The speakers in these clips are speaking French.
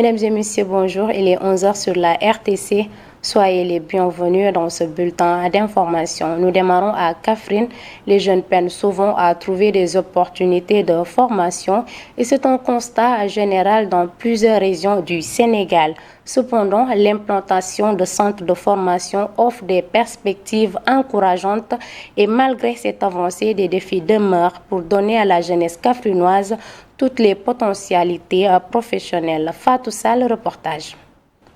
Mesdames et messieurs, bonjour. Il est 11 heures sur la RTC. Soyez les bienvenus dans ce bulletin d'information. Nous démarrons à Kaffrine. Les jeunes peinent souvent à trouver des opportunités de formation et c'est un constat général dans plusieurs régions du Sénégal. Cependant, l'implantation de centres de formation offre des perspectives encourageantes et malgré cette avancée, des défis demeurent pour donner à la jeunesse kaffrinoise toutes les potentialités professionnelles. Fatou Sall, reportage.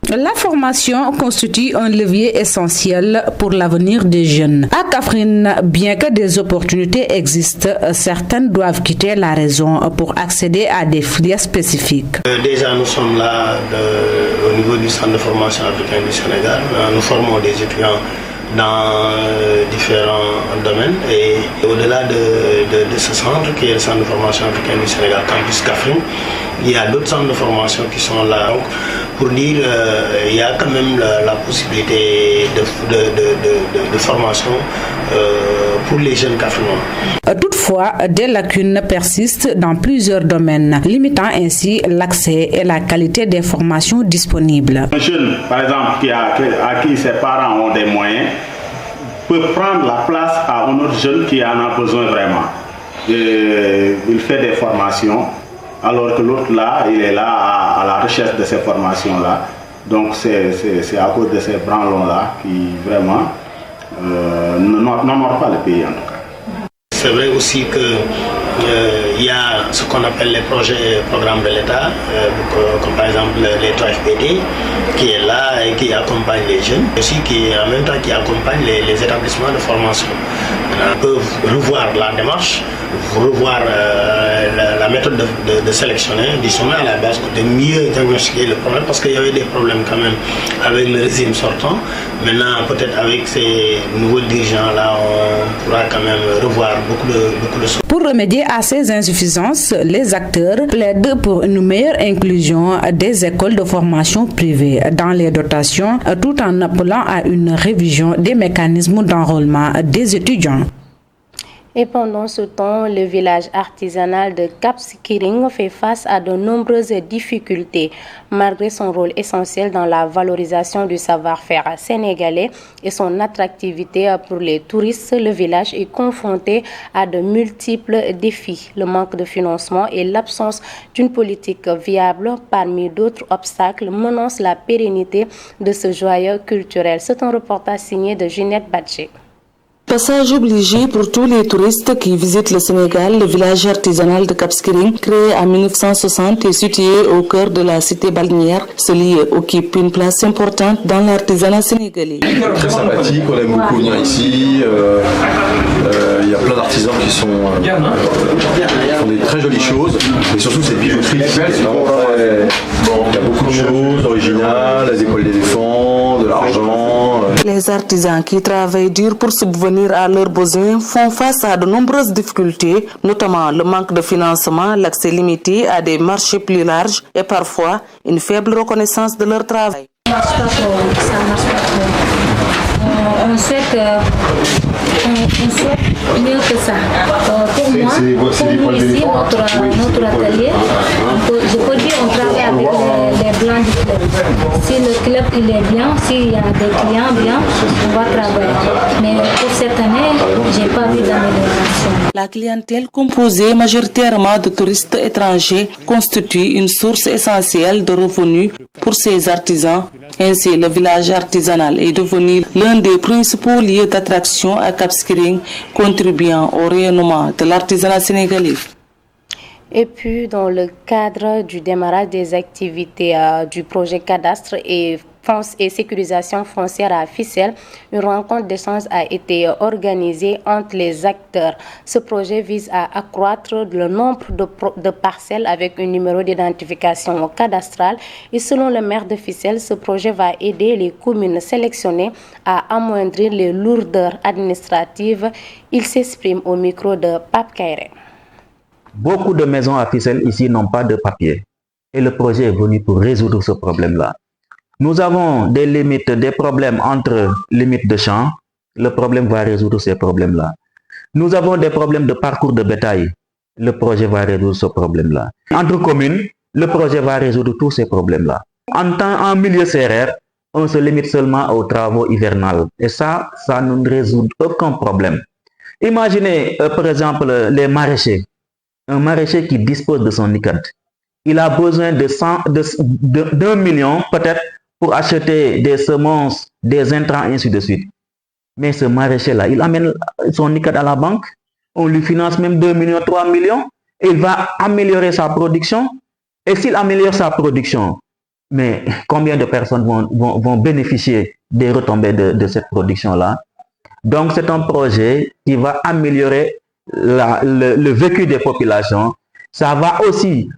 La formation constitue un levier essentiel pour l'avenir des jeunes. À Kaffrine, bien que des opportunités existent, certaines doivent quitter la région pour accéder à des filières spécifiques. Déjà, nous sommes là au niveau du centre de formation africain du Sénégal. Nous formons des étudiants dans différents domaines et au-delà de ce centre qui est le centre de formation africain du Sénégal Campus Kaffrine, il y a d'autres centres de formation qui sont là. Donc, pour dire, il y a quand même la possibilité de formation pour les jeunes Kaffrinois. Toutefois, des lacunes persistent dans plusieurs domaines, limitant ainsi l'accès et la qualité des formations disponibles. Un jeune, par exemple, à qui ses parents ont des moyens, peut prendre la place à un autre jeune qui en a besoin vraiment. Il fait des formations, alors que l'autre là, il est là à la recherche de ces formations-là. Donc c'est à cause de ces branlons-là qui vraiment n'honorent pas le pays en tout cas. C'est vrai aussi qu'il y a ce qu'on appelle les programmes de l'État, comme par exemple les 3FPT, qui est là et qui accompagne les jeunes, aussi qui en même temps qui accompagne les établissements de formation. On peut revoir la démarche, revoir la méthode de sélectionner, justement à la base, de mieux diagnostiquer le problème, parce qu'il y avait des problèmes quand même avec le régime sortant. Maintenant, peut-être avec ces nouveaux dirigeants-là, on pourra quand même revoir beaucoup de choses. Pour remédier à ces insuffisances, les acteurs plaident pour une meilleure inclusion des écoles de formation privées dans les dotations, tout en appelant à une révision des mécanismes d'enrôlement des étudiants. Et pendant ce temps, le village artisanal de Cap Skirring fait face à de nombreuses difficultés. Malgré son rôle essentiel dans la valorisation du savoir-faire sénégalais et son attractivité pour les touristes, le village est confronté à de multiples défis. Le manque de financement et l'absence d'une politique viable, parmi d'autres obstacles, menacent la pérennité de ce joyau culturel. C'est un reportage signé de Ginette Badje. Passage obligé pour tous les touristes qui visitent le Sénégal, le village artisanal de Cap Skirring, créé en 1960 et situé au cœur de la cité balnéaire, ce lieu occupe une place importante dans l'artisanat sénégalais. Très sympathique, on aime beaucoup venir ici. Il y a plein d'artisans qui font des très jolies choses, et surtout cette bijouterie qui est vraiment très... Il y a beaucoup de choses originales, des épaules d'éléphant, de l'argent. Les artisans qui travaillent dur pour subvenir à leurs besoins font face à de nombreuses difficultés, notamment le manque de financement, l'accès limité à des marchés plus larges et parfois une faible reconnaissance de leur travail. Ça marche pas on souhaite mieux que ça. Pour moi ici, notre atelier, je peux dire on travaille avec les blancs du club. Si le club il est bien, s'il y a des clients bien, on va travailler. Mais pour cette année, j'ai pas vu d'amélioration. La clientèle composée majoritairement de touristes étrangers constitue une source essentielle de revenus pour ces artisans. Ainsi, le village artisanal est devenu l'un des principaux lieux d'attraction à Cap Skirring, contribuant au rayonnement de l'artisanat sénégalais. Et puis, dans le cadre du démarrage des activités du projet cadastre et sécurisation foncière à Fissel, une rencontre d'échange a été organisée entre les acteurs. Ce projet vise à accroître le nombre de parcelles avec un numéro d'identification cadastrale. Et selon le maire de Fissel, ce projet va aider les communes sélectionnées à amoindrir les lourdeurs administratives. Il s'exprime au micro de Pape Kairé. Beaucoup de maisons à Fissel ici n'ont pas de papier. Et le projet est venu pour résoudre ce problème-là. Nous avons des limites, des problèmes entre limites de champ. Le problème va résoudre ces problèmes-là. Nous avons des problèmes de parcours de bétail. Le projet va résoudre ce problème-là. Entre communes, le projet va résoudre tous ces problèmes-là. En milieu serrère, on se limite seulement aux travaux hivernales. Et ça ne résout aucun problème. Imaginez, par exemple, les maraîchers. Un maraîcher qui dispose de son ICAD. Il a besoin d'1 million peut-être pour acheter des semences, des intrants, ainsi de suite. Mais ce maraîcher-là, il amène son ICAD à la banque. On lui finance même 2 millions, 3 millions. Et il va améliorer sa production. Et s'il améliore sa production, mais combien de personnes vont bénéficier des retombées de cette production-là? Donc, c'est un projet qui va améliorer le vécu des populations. Ça va aussi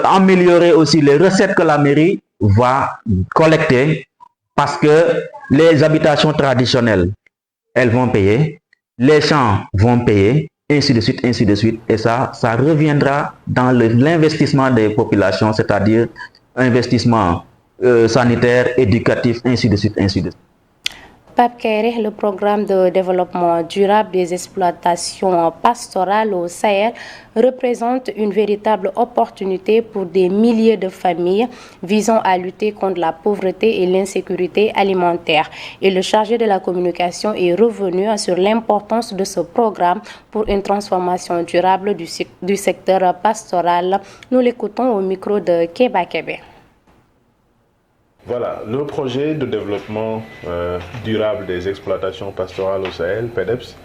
améliorer aussi les recettes que la mairie va collecter parce que les habitations traditionnelles, elles vont payer, les champs vont payer, ainsi de suite, ainsi de suite. Et ça reviendra dans l'investissement des populations, c'est-à-dire investissement sanitaire, éducatif, ainsi de suite, ainsi de suite. Pape Kairé, le programme de développement durable des exploitations pastorales au Sahel représente une véritable opportunité pour des milliers de familles visant à lutter contre la pauvreté et l'insécurité alimentaire. Et le chargé de la communication est revenu sur l'importance de ce programme pour une transformation durable du secteur pastoral. Nous l'écoutons au micro de Keba Kebe. Voilà, le projet de développement durable des exploitations pastorales au Sahel, PEDEPS,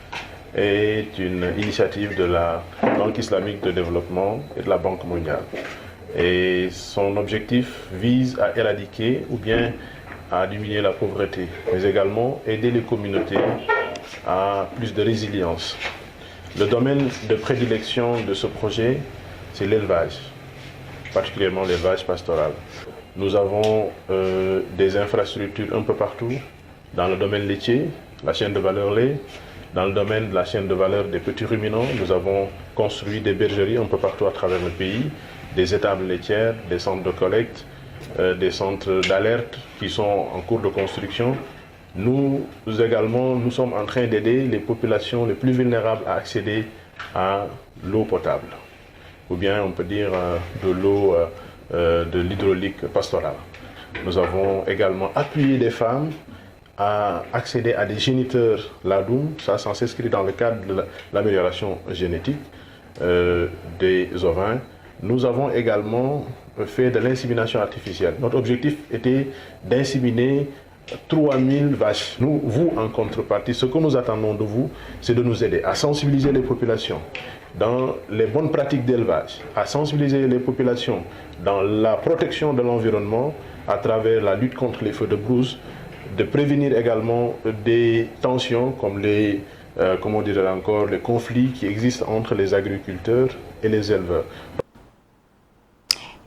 est une initiative de la Banque islamique de développement et de la Banque mondiale. Et son objectif vise à éradiquer ou bien à diminuer la pauvreté, mais également aider les communautés à plus de résilience. Le domaine de prédilection de ce projet, c'est l'élevage, particulièrement l'élevage pastoral. Nous avons des infrastructures un peu partout, dans le domaine laitier, la chaîne de valeur lait, dans le domaine de la chaîne de valeur des petits ruminants. Nous avons construit des bergeries un peu partout à travers le pays, des étables laitières, des centres de collecte, des centres d'alerte qui sont en cours de construction. Nous également, nous sommes en train d'aider les populations les plus vulnérables à accéder à l'eau potable, ou bien on peut dire de l'eau de l'hydraulique pastorale. Nous avons également appuyé des femmes à accéder à des géniteurs Ladoum. Ça s'inscrit dans le cadre de l'amélioration génétique des ovins. Nous avons également fait de l'insémination artificielle. Notre objectif était d'inséminer 3000 vaches. Vous, en contrepartie, ce que nous attendons de vous, c'est de nous aider à sensibiliser les populations dans les bonnes pratiques d'élevage, à sensibiliser les populations dans la protection de l'environnement à travers la lutte contre les feux de brousse, de prévenir également des tensions comme les conflits qui existent entre les agriculteurs et les éleveurs.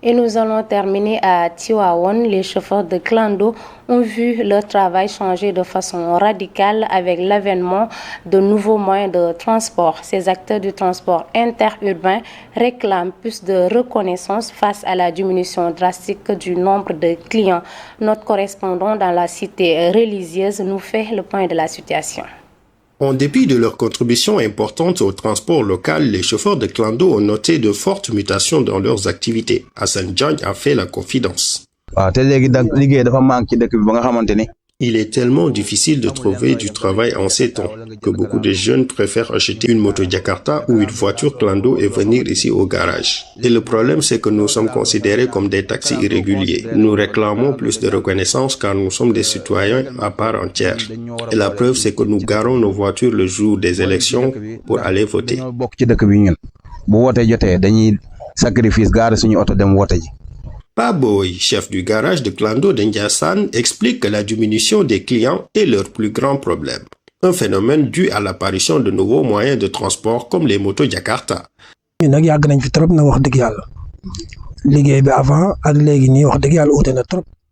Et nous allons terminer à Tivaouane. Les chauffeurs de clando ont vu leur travail changer de façon radicale avec l'avènement de nouveaux moyens de transport. Ces acteurs du transport interurbain réclament plus de reconnaissance face à la diminution drastique du nombre de clients. Notre correspondant dans la cité religieuse nous fait le point de la situation. En dépit de leur contribution importante au transport local, les chauffeurs de clando ont noté de fortes mutations dans leurs activités. Hassan Diagne a fait la confidence. Il est tellement difficile de trouver du travail en ces temps que beaucoup de jeunes préfèrent acheter une moto Jakarta ou une voiture clando et venir ici au garage. Et le problème, c'est que nous sommes considérés comme des taxis irréguliers. Nous réclamons plus de reconnaissance car nous sommes des citoyens à part entière. Et la preuve, c'est que nous garons nos voitures le jour des élections pour aller voter. Paboy, chef du garage de clando d'Indiasan, explique que la diminution des clients est leur plus grand problème. Un phénomène dû à l'apparition de nouveaux moyens de transport comme les motos Jakarta.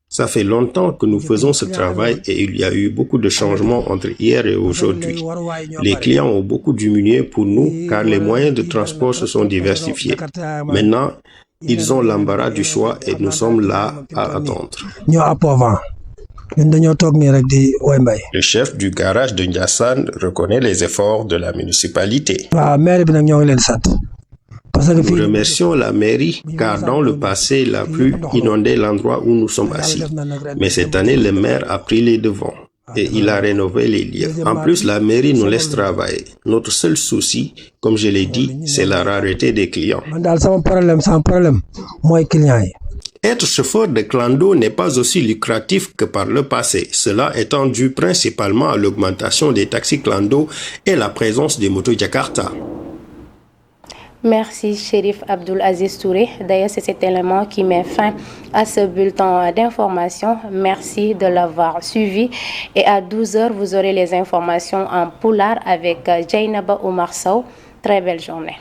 Ça fait longtemps que nous faisons ce travail et il y a eu beaucoup de changements entre hier et aujourd'hui. Les clients ont beaucoup diminué pour nous car les moyens de transport se sont diversifiés. Maintenant, ils ont l'embarras du choix et nous sommes là à attendre. Le chef du garage de Ndiassane reconnaît les efforts de la municipalité. Nous remercions la mairie car dans le passé, il a plu inonder l'endroit où nous sommes assis. Mais cette année, le maire a pris les devants et il a rénové les lieux. En plus, la mairie nous laisse travailler. Notre seul souci, comme je l'ai dit, c'est la rareté des clients. Être chauffeur de clando n'est pas aussi lucratif que par le passé. Cela étant dû principalement à l'augmentation des taxis clando et la présence des motos Jakarta. Merci Chérif Abdul Aziz Touré. D'ailleurs, c'est cet élément qui met fin à ce bulletin d'information. Merci de l'avoir suivi. Et à 12h, vous aurez les informations en poulard avec Jainaba Oumar Sow. Très belle journée.